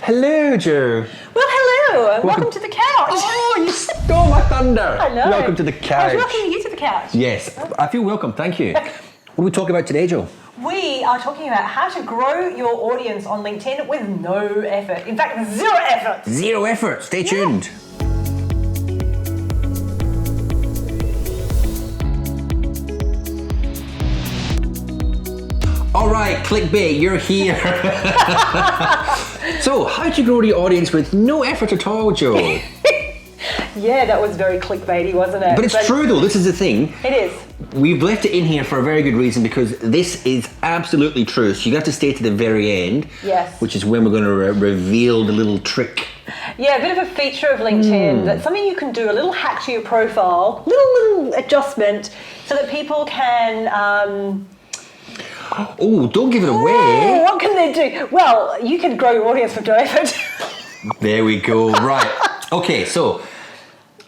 Hello, Joe. Well, hello. Welcome to the couch. Oh, you stole my thunder. I know. Welcome to the couch. I was welcoming you to the couch. Yes, I feel welcome. Thank you. What are we talking about today, Joe? We are talking about how to grow your audience on LinkedIn with no effort. In fact, zero effort. Zero effort. Stay tuned. All right, clickbait, you're here. So, how do you grow your audience with no effort at all, Joe? Yeah, that was very clickbaity, wasn't it? But it's true though, this is the thing. It is. We've left it in here for a very good reason because this is absolutely true. So you have to stay to the very end. Yes. Which is when we're going to reveal the little trick. Yeah, a bit of a feature of LinkedIn. That's something you can do, a little hack to your profile, little adjustment so that people can... Oh, don't give it away. Oh, what can they do? Well, you can grow your audience with no effort. There we go. Right. Okay, so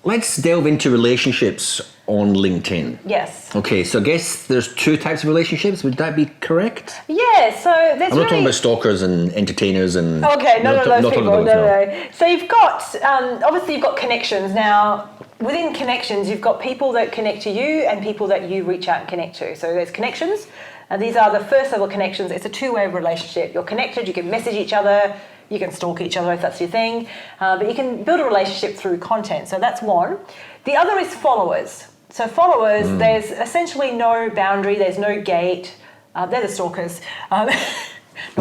let's delve into relationships on LinkedIn. Yes. Okay, so I guess there's two types of relationships. Would that be correct? Yeah, so there's I'm not talking about stalkers and entertainers and... Okay, none of those not people, talking about those, no. So you've got, obviously you've got connections. Now, within connections, you've got people that connect to you and people that you reach out and connect to. So there's connections, and these are the first level connections. It's a two-way relationship. You're connected, you can message each other, you can stalk each other if that's your thing, but you can build a relationship through content. So that's one. The other is followers. So followers, there's essentially no boundary, there's no gate. They're the stalkers. Not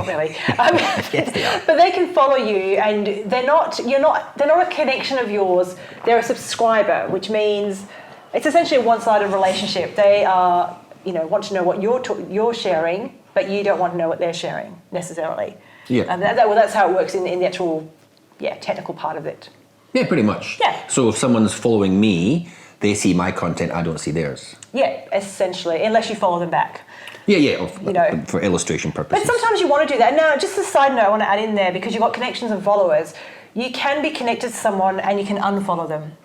really. Yes, they are. But they can follow you, and they're not a connection of yours. They're a subscriber, which means it's essentially a one-sided relationship. They are, want to know what you're sharing, but you don't want to know what they're sharing necessarily. Yeah. That's how it works in the actual, technical part of it. Yeah, pretty much. Yeah. So if someone's following me, they see my content, I don't see theirs. Yeah, essentially, unless you follow them back. Yeah, for illustration purposes. But sometimes you want to do that. Now, just a side note I want to add in there, because you've got connections and followers, you can be connected to someone and you can unfollow them.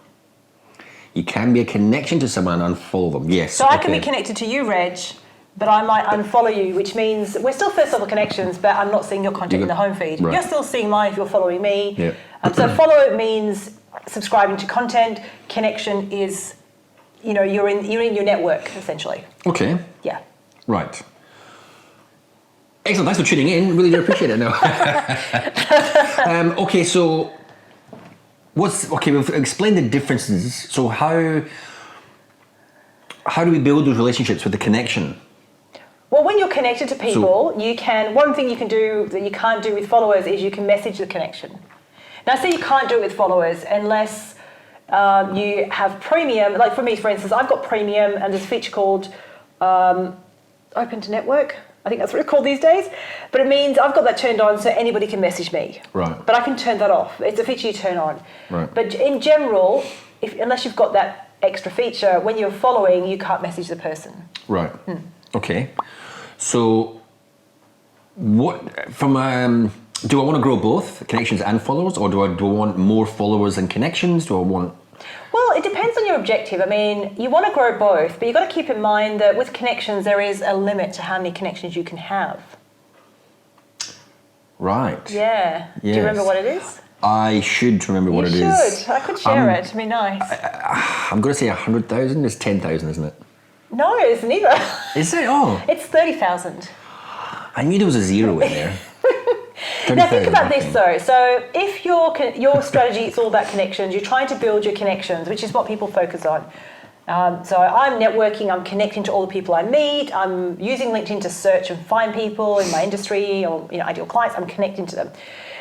You can be a connection to someone and unfollow them, yes. So I can be connected to you, Reg, but I might unfollow you, which means we're still first level connections, but I'm not seeing your content in the home feed. Right. You're still seeing mine if you're following me. Yeah. So follow means subscribing to content. Connection is, you're in your network, essentially. Okay. Yeah. Right. Excellent. Thanks for tuning in. Really do appreciate it now. Okay, so we've explained the differences. So how do we build those relationships with the connection? Well, when you're connected to people, one thing you can do that you can't do with followers is you can message the connection. Now, say you can't do it with followers unless you have premium. Like for me, for instance, I've got premium, and there's a feature called Open to Network. I think that's what it's called these days. But it means I've got that turned on so anybody can message me. Right. But I can turn that off. It's a feature you turn on. Right. But in general, unless you've got that extra feature, when you're following, you can't message the person. Right. Okay. So do I want to grow both connections and followers, or do I want more followers and connections? Well, it depends on your objective. I mean, you want to grow both, but you've got to keep in mind that with connections, there is a limit to how many connections you can have. Right. Yeah. Yes. Do you remember what it is? I should remember what it is. You should. I could share it. It'd be nice. I'm going to say 100,000. It's 10,000, isn't it? No, it's neither. Is it? Oh. It's 30,000. I knew there was a zero in there. Now think about this though. So if your strategy is all about connections, you're trying to build your connections, which is what people focus on. So I'm networking, I'm connecting to all the people I meet, I'm using LinkedIn to search and find people in my industry or ideal clients, I'm connecting to them.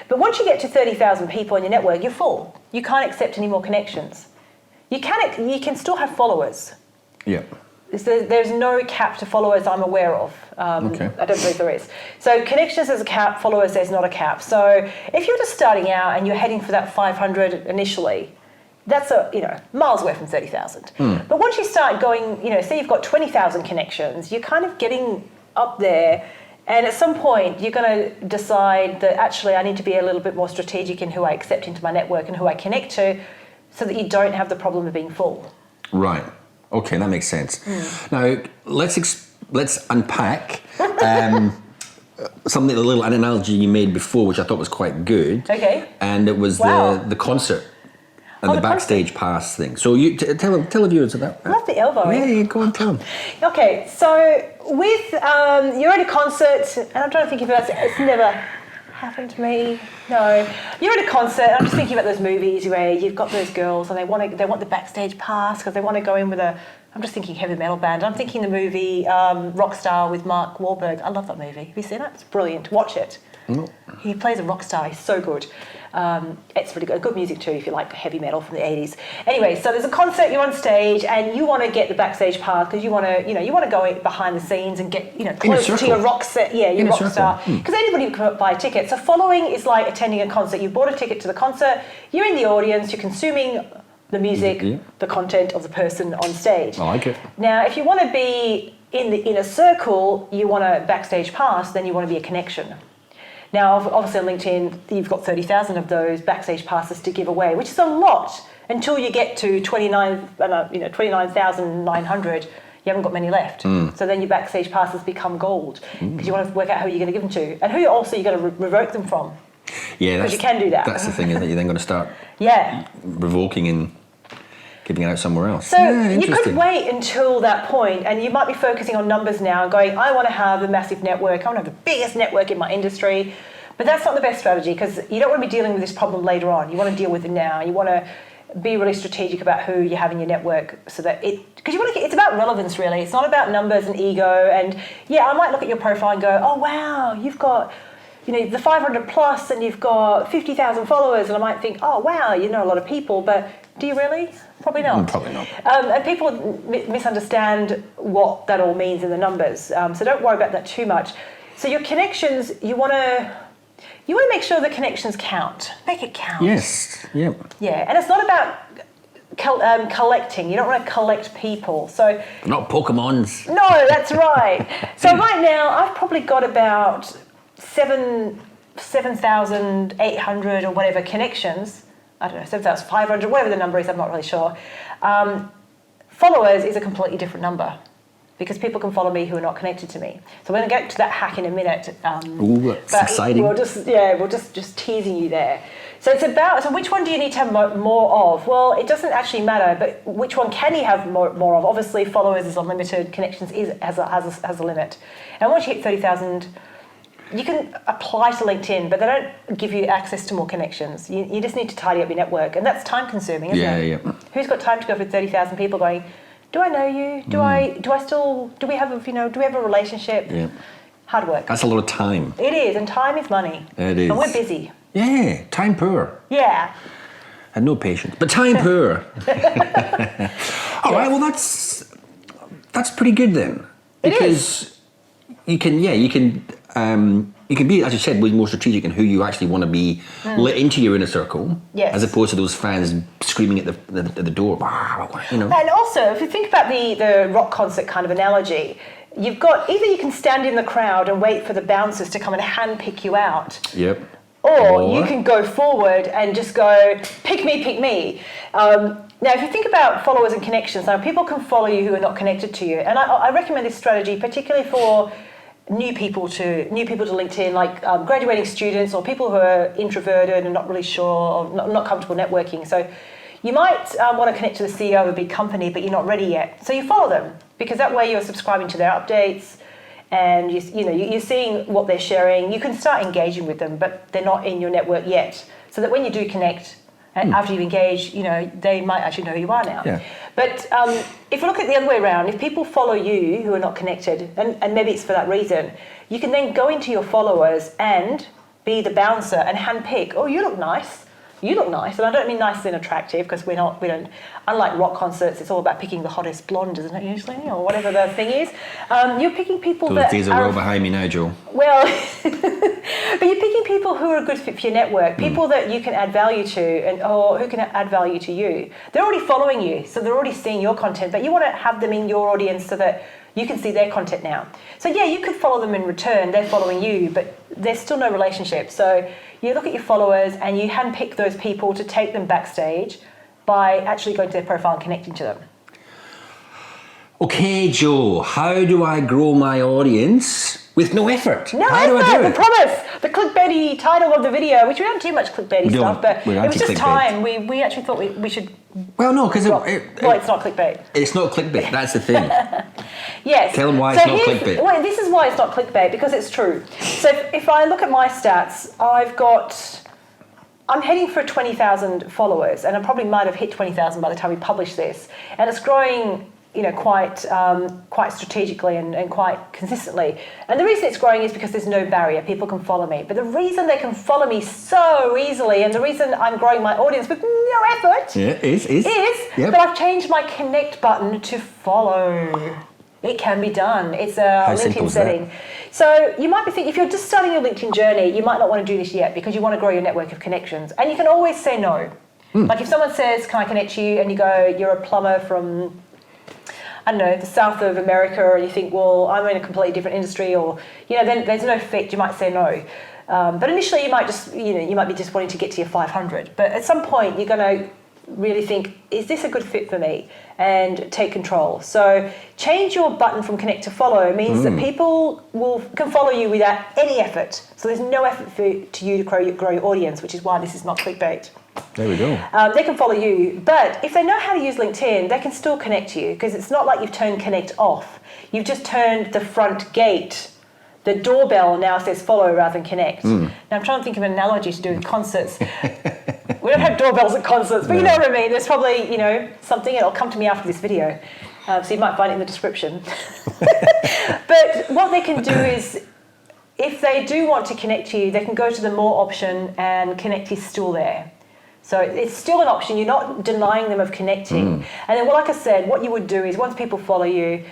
But once you get to 30,000 people in your network, you're full. You can't accept any more connections. You can still have followers. Yeah. There's no cap to followers I'm aware of. Okay. I don't believe there is. So connections there's a cap, followers there's not a cap. So if you're just starting out and you're heading for that 500 initially, that's miles away from 30,000. But once you start going, say you've got 20,000 connections, you're kind of getting up there, and at some point you're going to decide that actually I need to be a little bit more strategic in who I accept into my network and who I connect to, so that you don't have the problem of being full. Right. Okay, that makes sense. Now let's unpack something, a little an analogy you made before, which I thought was quite good. Okay. And it was Wow. the concert and Oh, the the Backstage Pass thing. So you tell the viewers about that. Love the elbowing. Yeah, go and tell them. Okay, so with you're at a concert, and I'm trying to think if it's never happened to me. No, you're at a concert. I'm just thinking about those movies where you've got those girls and they want the backstage pass because they want to go in with a. I'm just thinking heavy metal band. I'm thinking the movie Rockstar with Mark Wahlberg. I love that movie. Have you seen it? It's brilliant. Watch it. No. He plays a rock star. He's so good. It's really good. Good music too if you like heavy metal from the 80s. Anyway, so there's a concert, you're on stage and you want to get the backstage pass because you want to go behind the scenes and get, close to your rock set. Yeah, your rock star. Because anybody can buy a ticket. So following is like attending a concert. You've bought a ticket to the concert, you're in the audience, you're consuming the music, the content of the person on stage. I like it. Now, if you want to be in the inner circle, you want a backstage pass, then you want to be a connection. Now, obviously on LinkedIn, you've got 30,000 of those backstage passes to give away, which is a lot until you get to 29,900. You haven't got many left. So then your backstage passes become gold because you want to work out who you're going to give them to and who also you're going to revoke them from. Yeah, because you can do that. That's the thing, isn't it? You're then going to start revoking and giving it out somewhere else. So you could wait until that point and you might be focusing on numbers now and going, I want to have a massive network, I want to have the biggest network in my industry. But that's not the best strategy because you don't want to be dealing with this problem later on. You want to deal with it now. You want to be really strategic about who you have in your network so that because it's about relevance really. It's not about numbers and ego. And yeah, I might look at your profile and go, oh wow, you've got the 500 plus and you've got 50,000 followers. And I might think, oh wow, you know a lot of people, but do you really? Probably not. Probably not. And people misunderstand what that all means in the numbers. So don't worry about that too much. So your connections, you want to make sure the connections count. Make it count. Yes. Yeah. Yeah, and it's not about collecting. You don't want to collect people. So not Pokemons. No, that's right. So right now, I've probably got about 7,800 or whatever connections. I don't know, 7,500, whatever the number is, I'm not really sure. Followers is a completely different number because people can follow me who are not connected to me. So we're going to get to that hack in a minute. Ooh, that's exciting. We're just teasing you there. So it's about, so which one do you need to have more of? Well, it doesn't actually matter, but which one can you have more of? Obviously, followers is unlimited, connections has a limit. And once you hit 30,000, you can apply to LinkedIn, but they don't give you access to more connections. You just need to tidy up your network, and that's time consuming, isn't it? Yeah. Who's got time to go for 30,000 people going, do I know you? Do we have a relationship? Yeah. Hard work. That's a lot of time. It is, and time is money. It is. And we're busy. Yeah, time poor. Yeah. And no patience, but time poor. All right, well that's pretty good then. Because you can be, as you said, way more strategic in who you actually want to be let into your inner circle, as opposed to those fans screaming at the door. And also, if you think about the rock concert kind of analogy, you've got either you can stand in the crowd and wait for the bouncers to come and handpick you out. Yep. Or you can go forward and just go, pick me, pick me. Now, if you think about followers and connections, now people can follow you who are not connected to you. And I recommend this strategy, particularly for new people to LinkedIn, like graduating students or people who are introverted and not really sure or not comfortable networking. So you might want to connect to the CEO of a big company, but you're not ready yet. So you follow them because that way you're subscribing to their updates and you're seeing what they're sharing. You can start engaging with them, but they're not in your network yet. So that when you do connect, after you engage, they might actually know who you are now. Yeah. But if you look at the other way around, if people follow you who are not connected, and maybe it's for that reason, you can then go into your followers and be the bouncer and handpick. Oh, you look nice. You look nice. And I don't mean nice and attractive because we don't, unlike rock concerts, it's all about picking the hottest blonde, isn't it, usually? Or whatever the thing is. You're picking people Those days are well behind me now, Joe. Well, but you're picking people who are a good fit for your network, people that you can add value to or who can add value to you. They're already following you, so they're already seeing your content, but you want to have them in your audience so that you can see their content now. So yeah, you could follow them in return, they're following you, but there's still no relationship. So you look at your followers and you handpick those people to take them backstage by actually going to their profile and connecting to them. Okay, Joe, how do I grow my audience With no effort. No How do I effort, do I it? promise. The clickbaity title of the video, which we don't do much clickbaity We stuff, don't. but We're it was just anti-clickbait. time. We actually thought we should. Well, no, because Well, it's not clickbait. it's not clickbait. That's the thing. Yes. Tell them why it's not here's- clickbait. Well, this is why it's not clickbait, because it's true. So if I look at my stats, I'm heading for 20,000 followers, and I probably might have hit 20,000 by the time we publish this. And it's growing, quite strategically and quite consistently. And the reason it's growing is because there's no barrier. People can follow me. But the reason they can follow me so easily, and the reason I'm growing my audience with no effort, is Yep. that I've changed my connect button to follow. It can be done. It's a How simple LinkedIn is that? setting. So you might be thinking, if you're just starting your LinkedIn journey, you might not want to do this yet because you want to grow your network of connections. And you can always say no. Like if someone says, can I connect you? And you go, you're a plumber from, I don't know, the south of America, and you think, well, I'm in a completely different industry, or, then there's no fit, you might say no. But initially you might just, you might be just wanting to get to your 500. But at some point you're going to really think, is this a good fit for me? And take control. So change your button from connect to follow means that people can follow you without any effort. So there's no effort to you to grow your audience, which is why this is not clickbait. There we go. They can follow you, but if they know how to use LinkedIn, they can still connect to you, because it's not like you've turned connect off. You've just turned the front gate. The doorbell now says follow rather than connect. Now I'm trying to think of an analogy to do with concerts. We don't have doorbells at concerts, but you know what I mean. There's probably, something, it'll come to me after this video. So you might find it in the description. But what they can do is, if they do want to connect to you, they can go to the more option, and connect is still there. So it's still an option. You're not denying them of connecting. And then, like I said, what you would do is, once people follow you,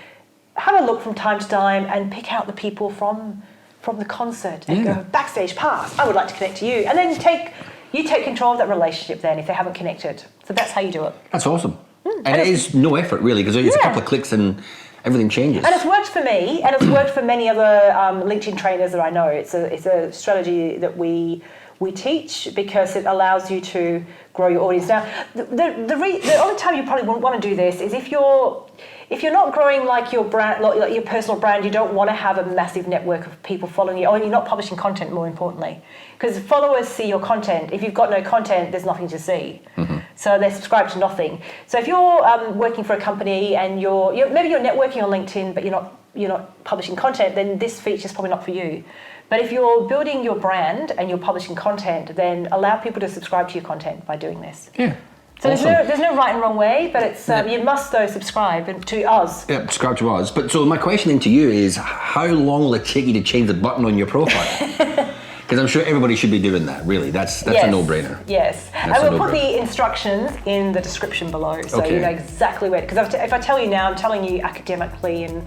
have a look from time to time and pick out the people from the concert and go, Backstage Pass, I would like to connect to you. And then you take control of that relationship then if they haven't connected. So that's how you do it. That's awesome. And it is no effort, really, because it's a couple of clicks and everything changes. And it's worked for me, and it's worked for many other LinkedIn trainers that I know. It's a strategy that we teach because it allows you to grow your audience. Now, the only time you probably wouldn't want to do this is if you're not growing like your brand, like your personal brand. You don't want to have a massive network of people following you, or you're not publishing content, more importantly, because followers see your content. If you've got no content, there's nothing to see. So they subscribe to nothing. So if you're working for a company and maybe you're networking on LinkedIn, but you're not publishing content, then this feature is probably not for you. But if you're building your brand and you're publishing content, then allow people to subscribe to your content by doing this. Yeah. So awesome. there's no right and wrong way, but it's you must though subscribe to us. Yeah, subscribe to us. But so my question then to you is, how long will it take you to change the button on your profile? Because I'm sure everybody should be doing that, really. That's a no-brainer. Yes. That's and a we'll put no-brainer. the instructions in the description below, so Okay. you know exactly where. Because if I tell you now, I'm telling you academically, and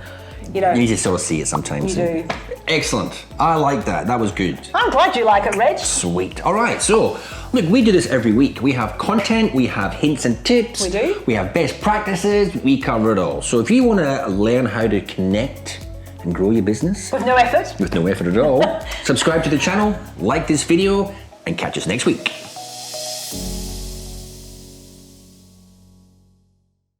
You need to sort of see it sometimes. You do. Excellent. I like that. That was good. I'm glad you like it, Reg. Sweet. All right. So, look, we do this every week. We have content, we have hints and tips. We do. We have best practices. We cover it all. So, if you want to learn how to connect and grow your business With no effort. with no effort at all, subscribe to the channel, like this video, and catch us next week.